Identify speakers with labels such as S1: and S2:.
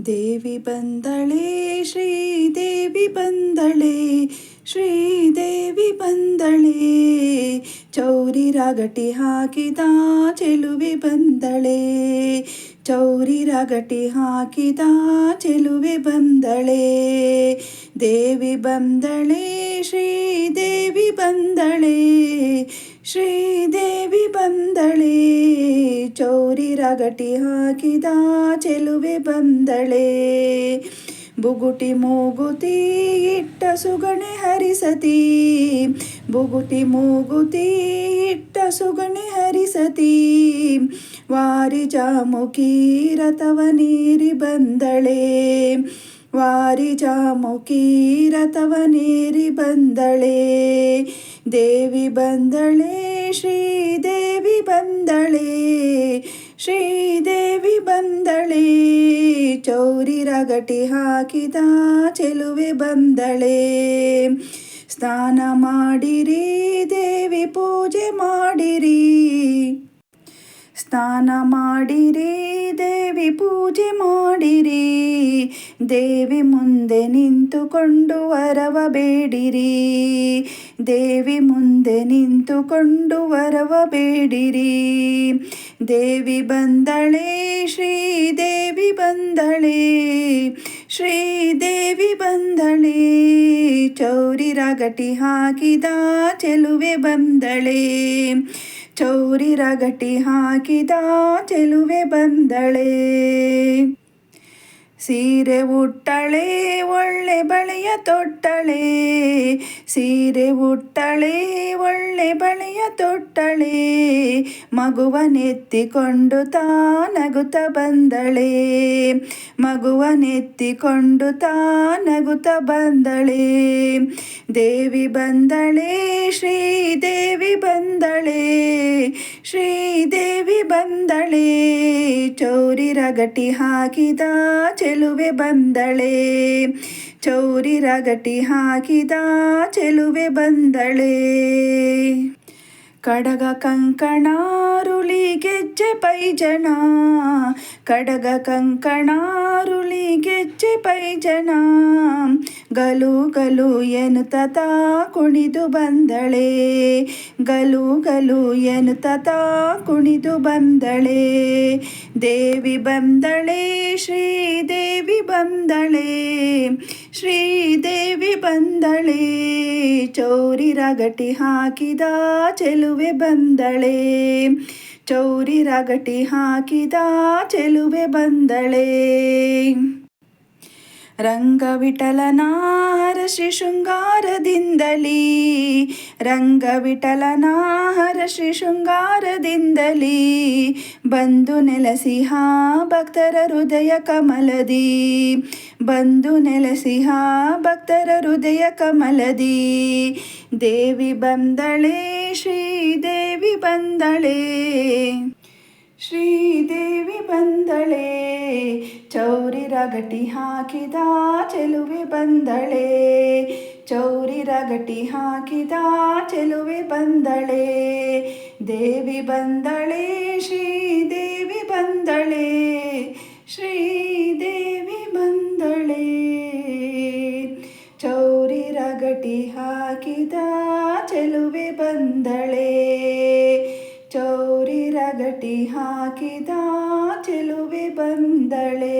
S1: ದೇವಿ ಬಂದಳೆ ಶ್ರೀದೇವಿ ಬಂದಳೆ ಶ್ರೀದೇವಿ ಬಂದಳೆ ಚೌರಿ ರಾಗಟಿ ಹಾಕಿದ ಚೆಲುವೆ ಬಂದಳೆ ಚೌರಿ ರಾಗಟಿ ಹಾಕಿದ ಚೆಲುವೆ ಬಂದಳೆ ದೇವಿ ಬಂದಳೆ ಶ್ರೀದೇವಿ ಬಂದಳೆ ಶ್ರೀದೇವಿ ಬಂದಳೆ ಚೌರಿ ರಾಗಟಿ ಹಾಕಿದ ಚೆಲುವೆ ಬಂದಳೆ ಬುಗುಟಿ ಮೂಗುತಿ ಇಟ್ಟ ಸುಗಣೆ ಹರಿಸತಿ ಬುಗುಟಿ ಮೂಗುತಿ ಇಟ್ಟ ಸುಗಣೆ ಹರಿಸತಿ ವಾರಿ ಜಾಮುಖಿ ರಥವ ನೀರಿ ಬಂದಳೆ ವಾರಿ ಜಾಮುಖಿ ರಥವ ನೀರಿ ಬಂದಳೆ ದೇವಿ ಬಂದಳೆ ಶ್ರೀದೇವಿ ಬಂದಳೆ ಶ್ರೀದೇವಿ ಬಂದಳೆ ಚೌರಿ ರಾಗಟಿ ಹಾಕಿದ ಚೆಲುವೆ ಬಂದಳೆ ಸ್ನಾನ ಮಾಡಿರಿ ದೇವಿ ಪೂಜೆ ಮಾಡಿರಿ ಸ್ನಾನ ಮಾಡಿರಿ ದೇವಿ ಪೂಜೆ ಮಾಡಿರಿ ದೇವಿ ಮುಂದೆ ನಿಂತುಕೊಂಡು ವರವ ಬೇಡಿರಿ ದೇವಿ ಮುಂದೆ ನಿಂತುಕೊಂಡು ವರವ ಬೇಡಿರಿ ದೇವಿ ಬಂದಳೆ ಶ್ರೀದೇವಿ ಬಂದಳೆ ಶ್ರೀದೇವಿ ಬಂದಳೆ ಚೌರಿ ರಾಗಟಿ ಹಾಕಿದ ಚೆಲುವೆ ಬಂದಳೆ ಚೌರಿ ರಾಗಟಿ ಹಾಕಿದ ಚೆಲುವೆ ಬಂದಳೆ ಸೀರೆ ಉಟ್ಟಳೆ ಒಳ್ಳೆ ಬಳೆಯ ತೊಟ್ಟಳೆ ಸೀರೆ ಉಟ್ಟಳೆ ಒಳ್ಳೆ ಬಳೆಯ ತೊಟ್ಟಳೆ ಮಗುವನೆತ್ತಿಕೊಂಡು ನಗುತ್ತ ಬಂದಳೆ ಮಗುವನೆತ್ತಿಕೊಂಡು ನಗುತ್ತ ಬಂದಳೆ ದೇವಿ ಬಂದಳೆ ಶ್ರೀದೇವಿ ಬಂದಳೆ ಶ್ರೀದೇವಿ ಬಂದಳೆ ಚೌರಿ ರಾಗಟಿ ಹಾಕಿದ ಚೆಲುವೆ ಬಂದಳೆ ಚೌರಿ ರಾಗಟಿ ಹಾಕಿದ ಚೆಲುವೆ ಬಂದಳೆ ಕಡಗ ಕಂಕಣ ರುಳಿ ಗೆಜ್ಜೆ ಪೈಜನ ಕಡಗ ಕಂಕಣ ರುಳಿ ಗೆಜ್ಜೆ ಪೈಜನ ಗಲು ಗಲು ಎನ್ನುತ್ತ ಕುಣಿದು ಬಂದಳೆ ಗಲು ಗಲು ಎನ್ನುತ್ತ ಕುಣಿದು ಬಂದಳೆ ದೇವಿ ಬಂದಳೆ ಶ್ರೀದೇವಿ ಬಂದಳೆ ಶ್ರೀದೇವಿ ಬಂದಳೆ ಚೌರಿ ರಾಗಟಿ ಹಾಕಿದ ಚೆಲುವೆ ಬಂದಳೆ ಚೌರಿ ರಾಗಟಿ ಹಾಕಿದ ಚೆಲುವೆ ಬಂದಳೆ ರಂಗವಿಠಲನ ಹರಶ್ರೀ ಶೃಂಗಾರದಿಂದಲೀ ರಂಗವಿಠಲನ ಹರಶ್ರೀ ಶೃಂಗಾರದಿಂದಲೀ ಬಂದು ನೆಲೆಸಿಹ ಭಕ್ತರ ಹೃದಯ ಕಮಲದಿ ಬಂದು ನೆಲೆಸಿಹ ಭಕ್ತರ ಹೃದಯ ಕಮಲದಿ ದೇವಿ ಬಂದಳೆ ಶ್ರೀದೇವಿ ಬಂದಳೆ ಶ್ರೀದೇವಿ ಬಂದಳೆ ಚೌರಿ ರಾಗಟಿ ಹಾಕಿದ ಚೆಲುವೆ ಬಂದಳೆ ಚೌರಿ ರಾಗಟಿ ಹಾಕಿದ ಚೆಲುವೆ ಬಂದಳೆ ದೇವಿ ಬಂದಳೆ ಶ್ರೀದೇವಿ ಬಂದಳೆ ಶ್ರೀದೇವಿ ಬಂದಳೆ ಚೌರಿ ರಾಗಟಿ ಹಾಕಿದ ಚೆಲುವೆ ಬಂದಳೆ ಚೌರಿ ರಾಗಟಿ ಹಾಕಿದ ಚೆಲುವೆ ಬಂದಳೆ.